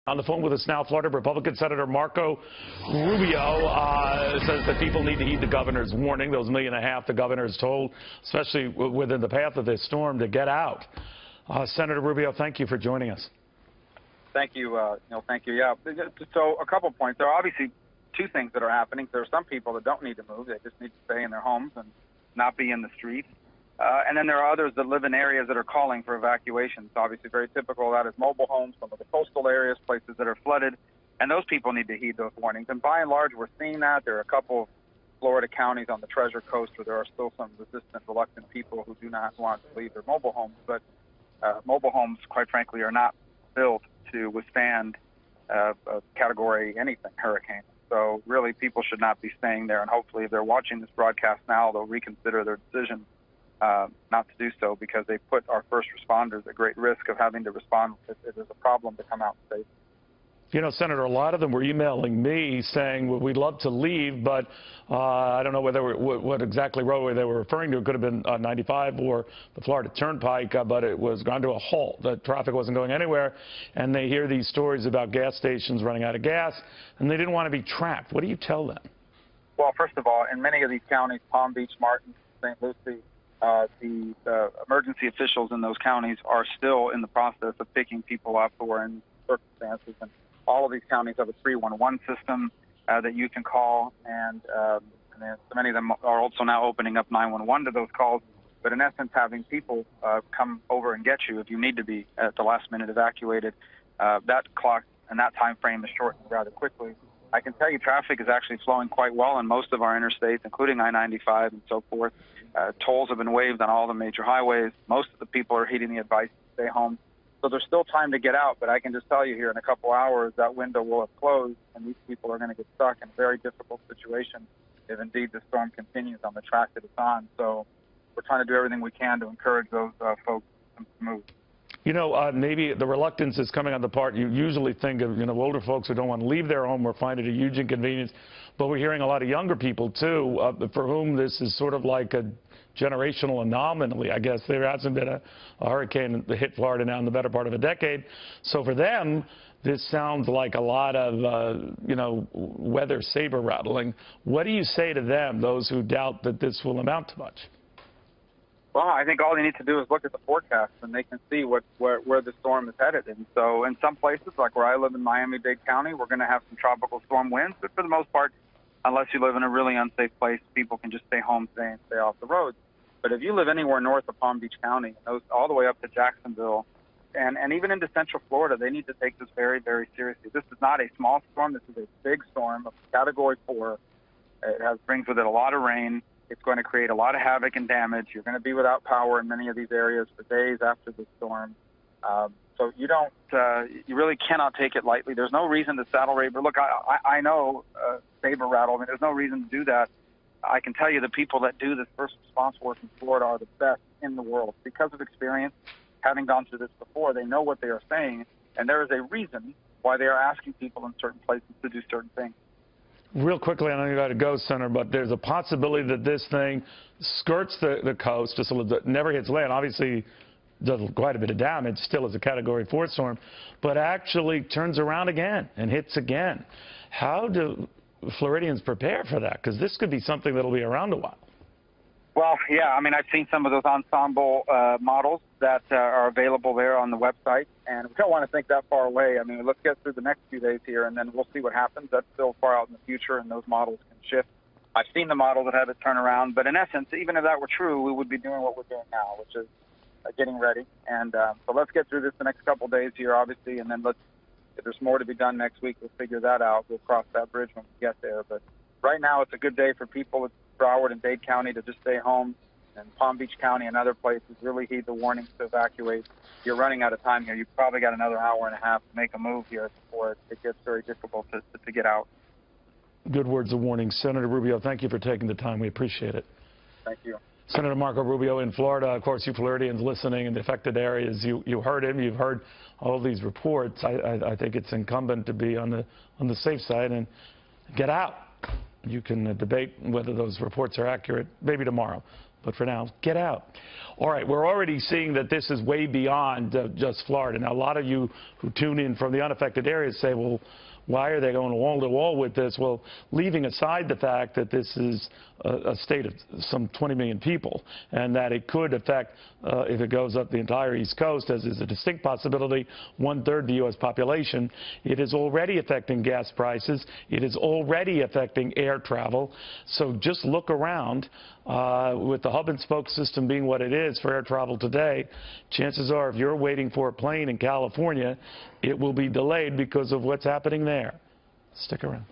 On the phone with us now, Florida Republican Senator Marco Rubio says that people need to heed the governor's warning. Those 1.5 million the governor is told, especially within the path of this storm, to get out. Senator Rubio, thank you for joining us. Thank you, Neil. Thank you. Yeah. So a couple points. There are obviously two things that are happening. There are some people that don't need to move. They just need to stay in their homes and not be in the streets. And then there are others that live in areas that are calling for evacuations. Obviously, very typical of that is mobile homes, some of the coastal areas, places that are flooded, and those people need to heed those warnings. And by and large, we're seeing that. There are a couple of Florida counties on the Treasure Coast where there are still some resistant, reluctant people who do not want to leave their mobile homes. But mobile homes, quite frankly, are not built to withstand a category anything hurricane. So really, people should not be staying there. And hopefully, if they're watching this broadcast now, they'll reconsider their decision not to do so, because they put our first responders at great risk of having to respond if there's a problem to come out and save. You know, Senator, a lot of them were emailing me saying, well, we'd love to leave, but I don't know what exactly roadway they were referring to. It could have been 95 or the Florida Turnpike, but it was gone to a halt. The traffic wasn't going anywhere, and they hear these stories about gas stations running out of gas, and they didn't want to be trapped. What do you tell them? Well, first of all, in many of these counties, Palm Beach, Martin, St. Lucie, the emergency officials in those counties are still in the process of picking people up who are in circumstances. And all of these counties have a 311 system that you can call, and many of them are also now opening up 911 to those calls. But in essence, having people come over and get you if you need to be at the last minute evacuated, that clock and that time frame is shortened rather quickly. I can tell you traffic is actually flowing quite well on most of our interstates, including I-95 and so forth. Tolls have been waived on all the major highways. Most of the people are heeding the advice to stay home. So there's still time to get out, but I can just tell you here in a couple hours that window will have closed, and these people are going to get stuck in a very difficult situation if indeed the storm continues on the track that it's on. So we're trying to do everything we can to encourage those folks to move. You know, maybe the reluctance is coming on the part. You usually think of, older folks who don't want to leave their home or find it a huge inconvenience. But we're hearing a lot of younger people, too, for whom this is sort of like a generational anomaly. I guess there hasn't been a hurricane that hit Florida now in the better part of a decade. So for them, this sounds like a lot of, weather saber rattling. What do you say to them, those who doubt that this will amount to much? Well, I think all they need to do is look at the forecast, and they can see where the storm is headed. And so in some places, like where I live in Miami-Dade County, we're going to have some tropical storm winds. But for the most part, unless you live in a really unsafe place, people can just stay home, stay off the roads. But if you live anywhere north of Palm Beach County, all the way up to Jacksonville, and even into Central Florida, they need to take this very, very seriously. This is not a small storm. This is a big storm of Category 4. It brings with it a lot of rain. It's going to create a lot of havoc and damage. You're going to be without power in many of these areas for days after the storm. So you really cannot take it lightly. There's no reason to saddle raver. Look, I know saber rattle. I mean, there's no reason to do that. I can tell you the people that do this first response work in Florida are the best in the world because of experience. Having gone through this before, they know what they are saying, and there is a reason why they are asking people in certain places to do certain things. Real quickly, I know you got to go, Senator, but there's a possibility that this thing skirts the coast, just a little bit, never hits land. Obviously, does quite a bit of damage, still is a Category 4 storm, but actually turns around again and hits again. How do Floridians prepare for that? Because this could be something that'll be around a while. Well, yeah, I mean, I've seen some of those ensemble models that are available there on the website, and we don't want to think that far away. I mean, let's get through the next few days here, and then we'll see what happens. That's still far out in the future, and those models can shift. I've seen the model that have it turn around, but in essence, even if that were true, we would be doing what we're doing now, which is getting ready. And so let's get through this the next couple of days here, obviously, and then if there's more to be done next week, we'll figure that out. We'll cross that bridge when we get there. But right now, it's a good day for people in Broward and Dade County to just stay home, and Palm Beach County and other places really heed the warnings to evacuate. You're running out of time here. You've probably got another hour and a half to make a move here before it gets very difficult to get out. Good words of warning. Senator Rubio, thank you for taking the time. We appreciate it. Thank you. Senator Marco Rubio in Florida. Of course, you Floridians listening in the affected areas, you heard him. You've heard all these reports. I think it's incumbent to be on the safe side and get out. You can debate whether those reports are accurate, maybe tomorrow. But for now, get out. All right, we're already seeing that this is way beyond just Florida. Now, a lot of you who tune in from the unaffected areas say, well, why are they going wall to wall with this? Well, leaving aside the fact that this is a state of some 20 million people and that it could affect, if it goes up the entire East Coast, as is a distinct possibility, 1/3 the U.S. population, it is already affecting gas prices. It is already affecting air travel. So just look around. With the hub and spoke system being what it is for air travel today, chances are if you're waiting for a plane in California, it will be delayed because of what's happening there. Stick around.